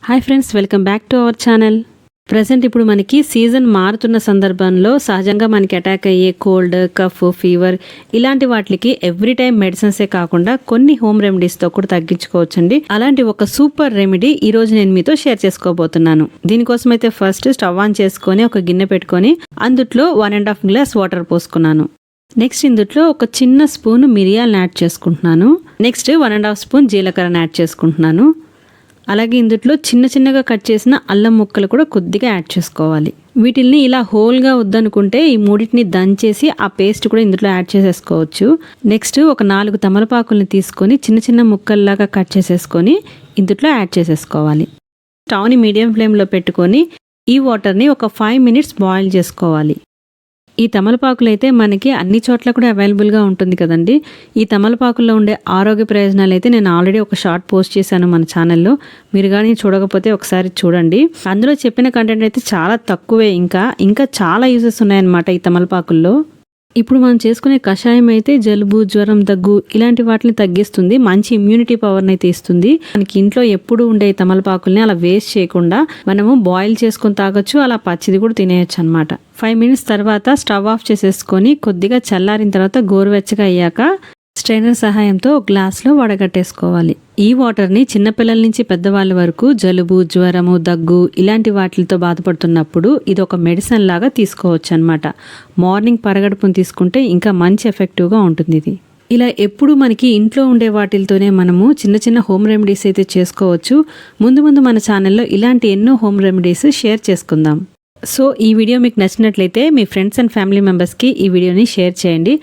Hi friends, welcome back to our channel. Present ఇప్పుడు మనకి season మారుతున్న సందర్భంలో సహజంగా మనకి అటాక్ అయ్యే కోల్డ్, కఫ్, ఫీవర్ ఇలాంటి వాటికి ఎవ్రీ టైం మెడిసిన్సే కాకుండా కొన్ని హోమ్ రెమెడీస్తో కూడా తగ్గించుకోవచ్చండి. అలాంటి ఒక సూపర్ రెమెడీ ఈ రోజు నేను మీతో షేర్ చేసుకోబోతున్నాను. దీనికోసం అయితే ఫస్ట్ స్టవ్ ఆన్ చేసుకొని ఒక గిన్నె పెట్టుకొని అందుట్లో 1.5 గ్లాస్ వాటర్ పోసుకున్నాను. నెక్స్ట్ ఇందులో ఒక చిన్న స్పూన్ మిరియాలను యాడ్ చేసుకుంటున్నాను. నెక్స్ట్ 1.5 స్పూన్ జీలకర్రను యాడ్ చేసుకుంటున్నాను. అలాగే ఇందులో చిన్న చిన్నగా కట్ చేసిన అల్లం ముక్కలు కూడా కొద్దిగా యాడ్ చేసుకోవాలి. వీటిల్ని ఇలా హోల్గా వద్దనుకుంటే ఈ మూడింటిని దంచేసి ఆ పేస్ట్ కూడా ఇందులో యాడ్ చేసేసుకోవచ్చు. నెక్స్ట్ ఒక 4 తమలపాకుల్ని తీసుకొని చిన్న చిన్న ముక్కల్లాగా కట్ చేసేసుకొని ఇందులో యాడ్ చేసేసుకోవాలి. స్టవ్ని మీడియం ఫ్లేమ్లో పెట్టుకొని ఈ వాటర్ని ఒక 5 మినిట్స్ బాయిల్ చేసుకోవాలి. ఈ తమలపాకులు అయితే మనకి అన్ని చోట్ల కూడా అవైలబుల్గా ఉంటుంది కదండి. ఈ తమలపాకుల్లో ఉండే ఆరోగ్య ప్రయోజనాలు అయితే నేను ఆల్రెడీ ఒక షార్ట్ పోస్ట్ చేశాను మన ఛానల్లో. మీరు కానీ చూడకపోతే ఒకసారి చూడండి. అందులో చెప్పిన కంటెంట్ అయితే చాలా తక్కువే, ఇంకా చాలా యూజెస్ ఉన్నాయన్నమాట ఈ తమలపాకుల్లో. ఇప్పుడు మనం చేసుకునే కషాయం అయితే జలుబు, జ్వరం, దగ్గు ఇలాంటి వాటిని తగ్గిస్తుంది. మంచి ఇమ్యూనిటీ పవర్ని అయితే ఇస్తుంది. మనకి ఇంట్లో ఎప్పుడు ఉండే తమలపాకుల్ని అలా వేస్ట్ చేయకుండా మనము బాయిల్ చేసుకొని తాగొచ్చు, అలా పచ్చిది కూడా తినేయచ్చు అనమాట. 5 మినిట్స్ తర్వాత స్టవ్ ఆఫ్ చేసేసుకొని కొద్దిగా చల్లారిన తర్వాత గోరువెచ్చగా అయ్యాక స్ట్రైనర్ సహాయంతో గ్లాస్లో వడగట్టేసుకోవాలి. ఈ వాటర్ని చిన్నపిల్లల నుంచి పెద్దవాళ్ళ వరకు జలుబు, జ్వరము, దగ్గు ఇలాంటి వాటితో బాధపడుతున్నప్పుడు ఇది ఒక మెడిసిన్ లాగా తీసుకోవచ్చు అనమాట. మార్నింగ్ పరగడుపుని తీసుకుంటే ఇంకా మంచి ఎఫెక్టివ్గా ఉంటుంది ఇది. ఇలా ఎప్పుడు మనకి ఇంట్లో ఉండే వాటితోనే మనము చిన్న చిన్న హోమ్ రెమెడీస్ అయితే చేసుకోవచ్చు. ముందు మన ఛానల్లో ఇలాంటి ఎన్నో హోమ్ రెమెడీస్ షేర్ చేసుకుందాం. సో ఈ వీడియో మీకు నచ్చినట్లయితే మీ ఫ్రెండ్స్ అండ్ ఫ్యామిలీ మెంబర్స్కి ఈ వీడియోని షేర్ చేయండి.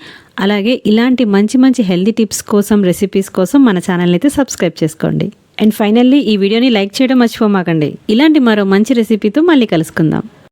అలాగే ఇలాంటి మంచి హెల్దీ టిప్స్ కోసం, రెసిపీస్ కోసం మన ఛానల్ అయితే సబ్స్క్రైబ్ చేసుకోండి. అండ్ ఫైనల్లీ ఈ వీడియోని లైక్ చేయడం మర్చిపోమాకండి. ఇలాంటి మరో మంచి రెసిపీతో మళ్ళీ కలుసుకుందాం.